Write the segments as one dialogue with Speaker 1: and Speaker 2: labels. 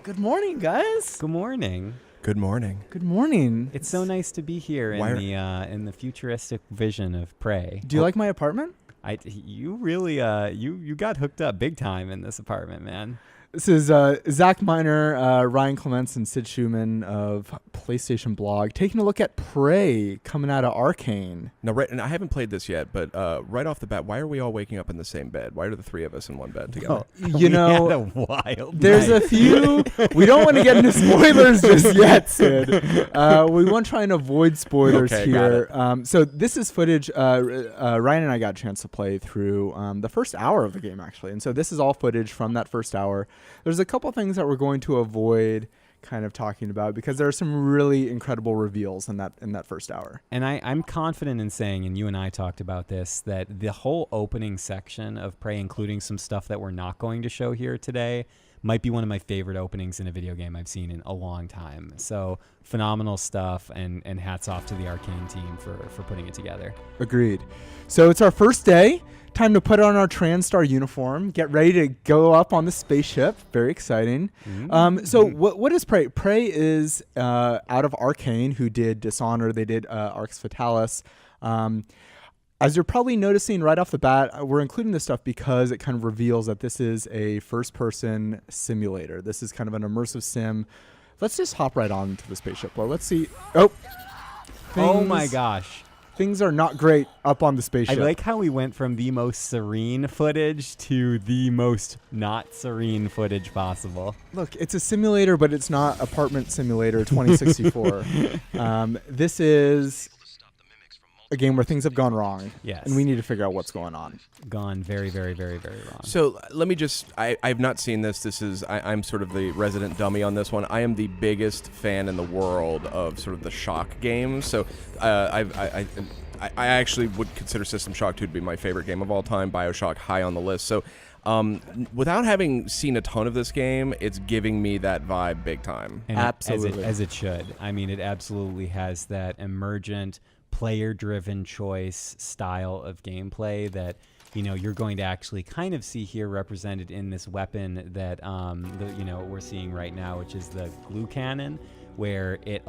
Speaker 1: Good morning, guys.
Speaker 2: Good morning.
Speaker 3: Good morning.
Speaker 1: Good morning.
Speaker 2: It's so nice to be here in the futuristic vision of Prey.
Speaker 1: Do you like my apartment?
Speaker 2: You really you got hooked up big time in this apartment, man.
Speaker 1: This is Zach Miner, Ryan Clements, and Sid Schumann of PlayStation Blog taking a look at Prey coming out of Arcane.
Speaker 3: Now, right, and I haven't played this yet, but right off the bat, why are we all waking up in the same bed? Why are the three of us in one bed together?
Speaker 1: You know,
Speaker 2: we had a wild
Speaker 1: there's
Speaker 2: night.
Speaker 1: a few. We don't want to get into spoilers just yet, Sid. We want to try and avoid spoilers
Speaker 3: Okay,
Speaker 1: here. So this is footage. Ryan and I got a chance to play through the first hour of the game, actually. And so this is all footage from that first hour. There's a couple things that we're going to avoid kind of talking about because there are some really incredible reveals in that first hour.
Speaker 2: And I'm confident in saying, and you and I talked about this, that the whole opening section of Prey, including some stuff that we're not going to show here today, might be one of my favorite openings in a video game I've seen in a long time. So phenomenal stuff, and hats off to the Arcane team for putting it together.
Speaker 1: Agreed. So it's our first day. Time to put on our TranStar uniform, get ready to go up on the spaceship. Very exciting. So what is Prey? Prey is out of Arcane, who did Dishonored. They did Arx Fatalis. As you're probably noticing right off the bat, we're including this stuff because it kind of reveals that this is a first-person simulator. This is kind of an immersive sim. Let's just hop right on to the spaceship. Well, let's see. Oh
Speaker 2: my gosh.
Speaker 1: Things are not great up on the spaceship.
Speaker 2: I like how we went from the most serene footage to the most not serene footage possible.
Speaker 1: Look, it's a simulator, but it's not Apartment Simulator 2064. This is a game where things have gone wrong.
Speaker 2: Yes.
Speaker 1: And we need to figure out what's going on.
Speaker 2: Gone very, very, very, very wrong.
Speaker 3: So let me just, I've not seen this. I'm sort of the resident dummy on this one. I am the biggest fan in the world of sort of the shock games. So I actually would consider System Shock 2 to be my favorite game of all time. BioShock high on the list. So without having seen a ton of this game, it's giving me that vibe big time.
Speaker 2: And
Speaker 1: absolutely.
Speaker 2: As it should. I mean, it absolutely has that emergent, player-driven choice style of gameplay that you're going to actually kind of see here represented in this weapon that we're seeing right now, which is the glue cannon, where it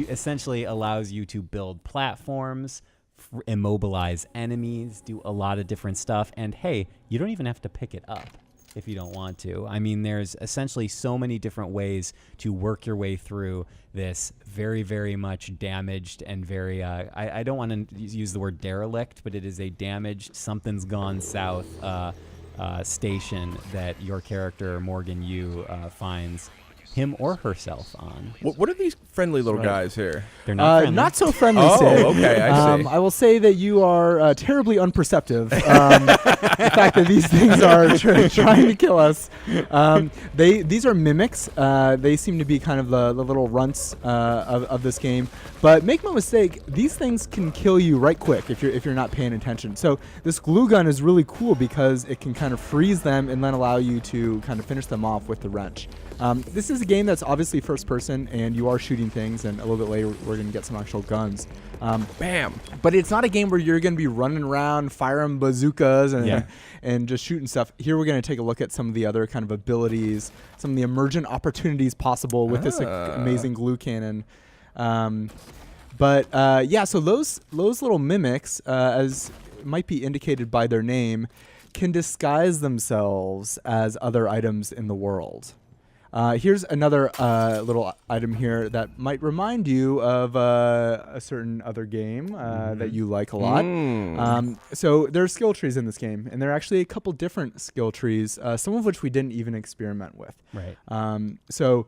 Speaker 2: essentially allows you to build platforms, immobilize enemies, do a lot of different stuff, and hey, you don't even have to pick it up if you don't want to. I mean, there's essentially so many different ways to work your way through this very, very much damaged and very, I don't want to use the word derelict, but it is a damaged, something's gone south station that your character, Morgan Yu, finds him or herself on.
Speaker 3: What are these friendly little guys here?
Speaker 2: They're not friendly.
Speaker 1: Not so friendly,
Speaker 3: Oh,
Speaker 1: Sid.
Speaker 3: okay, I see.
Speaker 1: I will say that you are terribly unperceptive. The fact that these things are trying to kill us. These are mimics. They seem to be kind of the little runts of this game. But make no mistake, these things can kill you right quick if you're not paying attention. So this glue gun is really cool because it can kind of freeze them and then allow you to kind of finish them off with the wrench. This is a game that's obviously first person, and you are shooting things, and a little bit later we're going to get some actual guns.
Speaker 3: Bam!
Speaker 1: But it's not a game where you're going to be running around firing bazookas and just shooting stuff. Here we're going to take a look at some of the other kind of abilities, some of the emergent opportunities possible with this amazing glue cannon. So those little mimics, as might be indicated by their name, can disguise themselves as other items in the world. Here's another little item here that might remind you of a certain other game that you like a lot. So there are skill trees in this game, and there are actually a couple different skill trees, some of which we didn't even experiment with.
Speaker 2: Right.
Speaker 1: So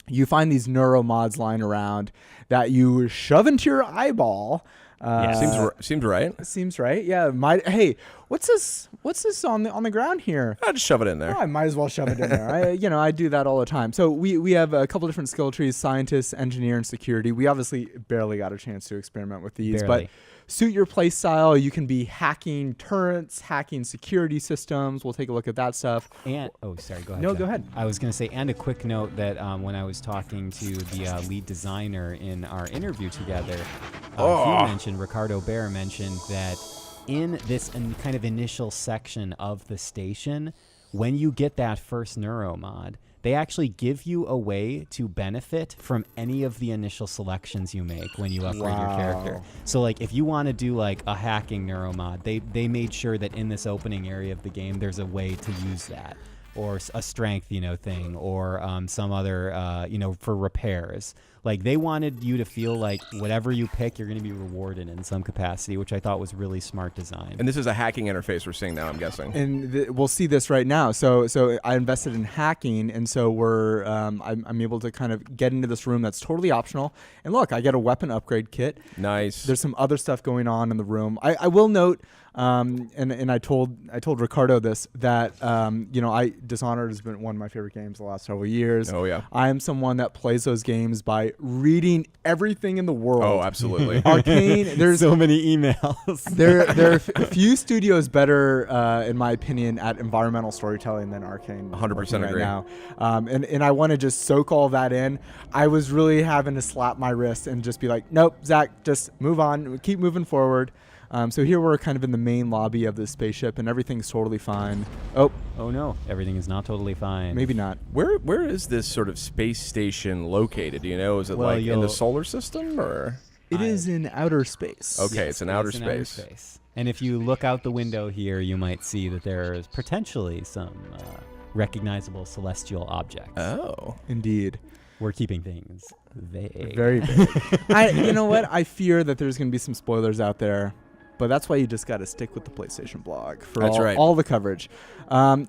Speaker 1: you find these neuromods lying around that you shove into your eyeball.
Speaker 3: Seems right.
Speaker 1: Seems right. Yeah. Hey, what's this on the ground here?
Speaker 3: I'll just shove it in there.
Speaker 1: Oh, I might as well shove it in there. I do that all the time. So we have a couple different skill trees: scientist, engineer, and security. We obviously barely got a chance to experiment with these, but suit your play style. You can be hacking turrets, hacking security systems. We'll take a look at that stuff.
Speaker 2: And sorry, go ahead.
Speaker 1: No,
Speaker 2: Jeff.
Speaker 1: go ahead.
Speaker 2: I was going to say, and a quick note that when I was talking to the lead designer in our interview together, Ricardo Bear mentioned that in this kind of initial section of the station, when you get that first neuro mod, they actually give you a way to benefit from any of the initial selections you make when you upgrade your character. So like if you want to do like a hacking neuro mod, they made sure that in this opening area of the game there's a way to use that, or a strength, thing, or some other, for repairs. Like they wanted you to feel like whatever you pick, you're going to be rewarded in some capacity, which I thought was really smart design.
Speaker 3: And this is a hacking interface we're seeing now, I'm guessing.
Speaker 1: And we'll see this right now. So I invested in hacking, and so I'm able to kind of get into this room that's totally optional. And look, I get a weapon upgrade kit.
Speaker 3: Nice.
Speaker 1: There's some other stuff going on in the room. I will note, and I told Ricardo this, that Dishonored has been one of my favorite games the last several years.
Speaker 3: Oh yeah.
Speaker 1: I am someone that plays those games by reading everything in the world.
Speaker 3: Oh, absolutely.
Speaker 1: Arcane. There's
Speaker 2: so many emails.
Speaker 1: there are few studios better, in my opinion, at environmental storytelling than Arcane.
Speaker 3: 100% agree.
Speaker 1: Right now. And I want to just soak all that in. I was really having to slap my wrist and just be like, nope, Zach, just move on, keep moving forward. So here we're kind of in the main lobby of the spaceship, and everything's totally fine. Oh
Speaker 2: no, everything is not totally fine.
Speaker 1: Maybe not.
Speaker 3: Where is this sort of space station located? Do you know? Is it in the solar system, or?
Speaker 1: It is in outer space.
Speaker 3: Okay,
Speaker 2: yes,
Speaker 3: it's in outer space.
Speaker 2: And if you look out the window here, you might see that there is potentially some recognizable celestial objects.
Speaker 3: Oh,
Speaker 1: indeed.
Speaker 2: We're keeping things vague.
Speaker 1: Very vague. You know what? I fear that there's going to be some spoilers out there. But that's why you just got to stick with the PlayStation blog for all the coverage.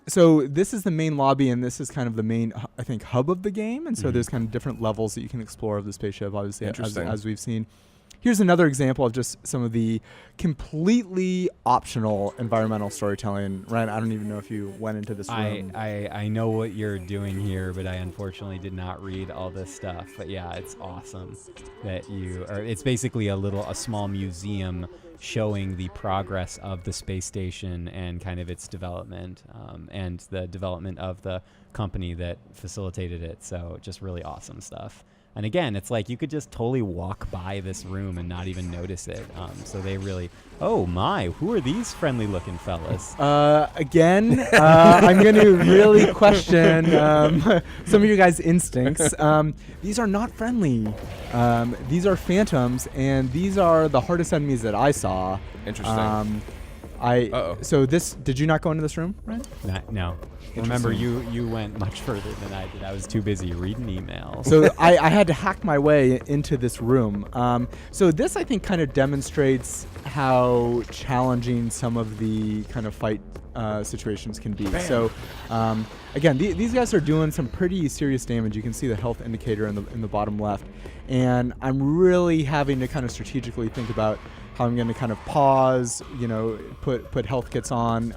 Speaker 1: So this is the main lobby, and this is kind of the main, I think, hub of the game. And so there's kind of different levels that you can explore of the spaceship, obviously, as we've seen. Here's another example of just some of the completely optional environmental storytelling. Ryan, I don't even know if you went into this room.
Speaker 2: I know what you're doing here, but I unfortunately did not read all this stuff. But yeah, it's awesome that it's basically a small museum showing the progress of the space station and kind of its development, and the development of the company that facilitated it. So just really awesome stuff. And again, it's like you could just totally walk by this room and not even notice it. So they really, oh my, who are these friendly looking fellas?
Speaker 1: Again, I'm going to really question some of you guys' instincts. These are not friendly. These are phantoms, and these are the hardest enemies that I saw.
Speaker 3: Interesting.
Speaker 1: So did you not go into this room, Ryan?
Speaker 2: No. Remember, you went much further than I did. I was too busy reading emails.
Speaker 1: So I had to hack my way into this room. So this, I think, kind of demonstrates how challenging some of the kind of fight situations can be. Bam. So again, these guys are doing some pretty serious damage. You can see the health indicator in the bottom left. And I'm really having to kind of strategically think about how I'm going to kind of pause, put health kits on,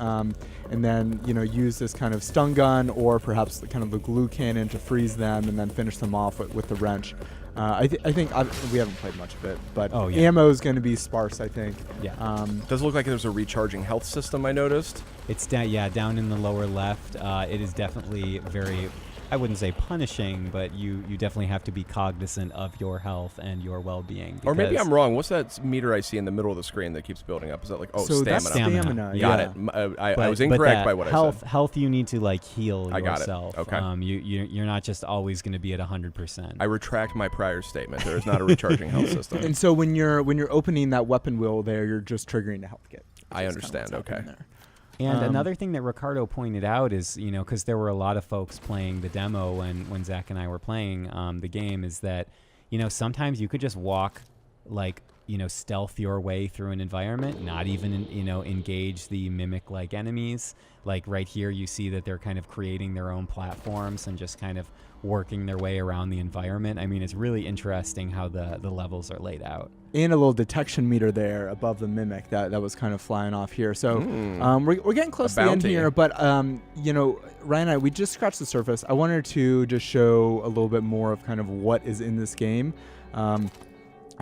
Speaker 1: and then, use this kind of stun gun or perhaps the kind of the glue cannon to freeze them and then finish them off with the wrench. I think we haven't played much of it, but ammo is going to be sparse, I think.
Speaker 2: Yeah.
Speaker 3: Does look like there's a recharging health system, I noticed.
Speaker 2: It's down in the lower left. It is definitely very, I wouldn't say punishing, but you definitely have to be cognizant of your health and your well-being.
Speaker 3: Or maybe I'm wrong. What's that meter I see in the middle of the screen that keeps building up? Is that
Speaker 1: so
Speaker 3: stamina?
Speaker 1: That's stamina.
Speaker 3: Got it. I was incorrect by what I said.
Speaker 2: Health you need to heal
Speaker 3: I got
Speaker 2: yourself.
Speaker 3: It. Okay.
Speaker 2: You're not just always going to be at 100%.
Speaker 3: I retract my prior statement. There is not a recharging health system.
Speaker 1: And so when you're opening that weapon wheel there, you're just triggering the health kit.
Speaker 3: I understand. Okay.
Speaker 2: And another thing that Ricardo pointed out is, because there were a lot of folks playing the demo when Zach and I were playing the game, is that, sometimes you could just walk, stealth your way through an environment, not even, engage the mimic-like enemies. Like right here, you see that they're kind of creating their own platforms and just kind of working their way around the environment. I mean, it's really interesting how the levels are laid out.
Speaker 1: And a little detection meter there above the mimic that was kind of flying off here. So we're getting close to the end here, but Ryan and I, we just scratched the surface. I wanted to just show a little bit more of kind of what is in this game.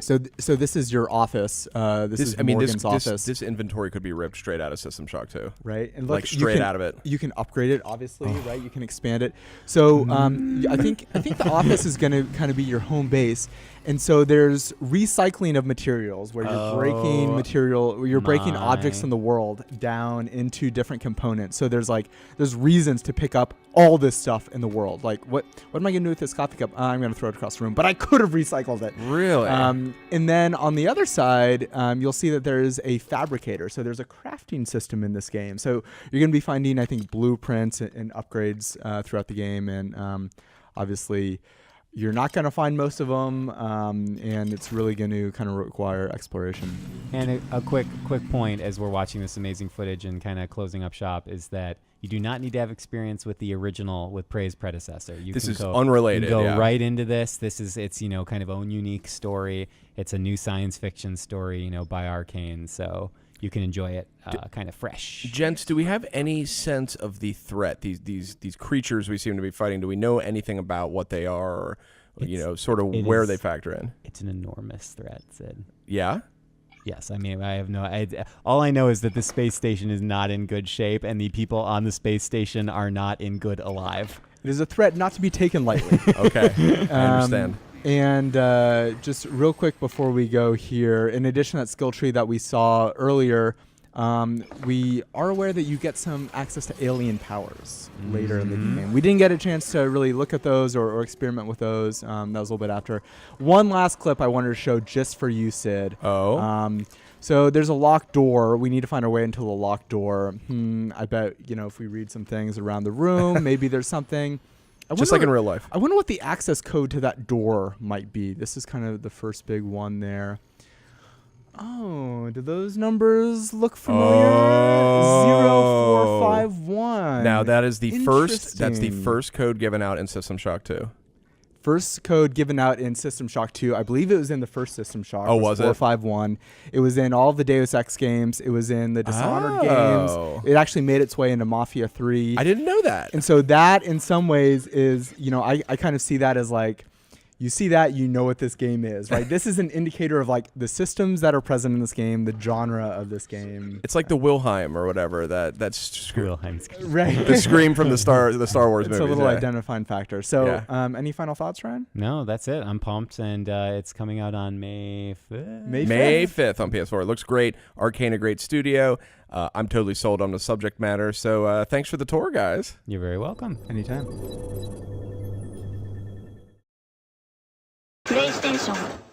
Speaker 1: So this is your office. This is Morgan's office.
Speaker 3: This inventory could be ripped straight out of System Shock 2.
Speaker 1: Right, and
Speaker 3: like straight out of it.
Speaker 1: You can upgrade it, obviously, right? You can expand it. So I think the office is going to kind of be your home base, and so there's recycling of materials where you're breaking material, where you're breaking objects in the world down into different components. So there's reasons to pick up all this stuff in the world. Like what am I going to do with this coffee cup? I'm going to throw it across the room, but I could have recycled it.
Speaker 3: Really?
Speaker 1: And then on the other side, you'll see that there is a fabricator. So there's a crafting system in this game. So you're going to be finding, I think, blueprints and upgrades throughout the game. And obviously, you're not going to find most of them. And it's really going to kind of require exploration.
Speaker 2: And a quick point as we're watching this amazing footage and kind of closing up shop is that you do not need to have experience with the original, with Prey's predecessor.
Speaker 3: This is unrelated.
Speaker 2: You can go right into this. It's kind of own unique story. It's a new science fiction story, by Arcane. So you can enjoy it kind of fresh.
Speaker 3: Gents, do we have any sense of the threat? These creatures we seem to be fighting. Do we know anything about what they are, or sort of where they factor in?
Speaker 2: It's an enormous threat, Sid.
Speaker 3: Yeah.
Speaker 2: Yes, I mean, all I know is that the space station is not in good shape, and the people on the space station are not in good alive.
Speaker 1: It is a threat not to be taken lightly.
Speaker 3: Okay, I understand.
Speaker 1: And just real quick before we go here, in addition to that skill tree that we saw earlier, we are aware that you get some access to alien powers later in the game. We didn't get a chance to really look at those or experiment with those. That was a little bit after. One last clip I wanted to show just for you, Sid.
Speaker 3: Oh.
Speaker 1: So there's a locked door. We need to find our way into the locked door. I bet, if we read some things around the room, maybe there's something.
Speaker 3: Just like in real life.
Speaker 1: I wonder what the access code to that door might be. This is kind of the first big one there. Oh, do those numbers look familiar? 0451.
Speaker 3: Now that is the first. That's the first code given out in System Shock 2.
Speaker 1: First code given out in System Shock 2. I believe it was in the first System Shock.
Speaker 3: Oh, was it?
Speaker 1: 451. It was in all of the Deus Ex games. It was in the Dishonored games. It actually made its way into Mafia 3.
Speaker 3: I didn't know that.
Speaker 1: And so that, in some ways, is I kind of see that as like. You see that, you know what this game is, right? This is an indicator of like the systems that are present in this game, the genre of this game.
Speaker 3: It's like the Wilhelm or whatever that's
Speaker 2: Wilhelm's
Speaker 1: right.
Speaker 3: The scream from the Star Wars movies.
Speaker 1: It's a little identifying factor. So, any final thoughts, Ryan?
Speaker 2: No, that's it. I'm pumped, and it's coming out on May 5th.
Speaker 3: May 5th on PS4. It looks great. Arcane, a great studio. I'm totally sold on the subject matter. So, thanks for the tour, guys.
Speaker 2: You're very welcome.
Speaker 1: Anytime.
Speaker 4: プレイステーション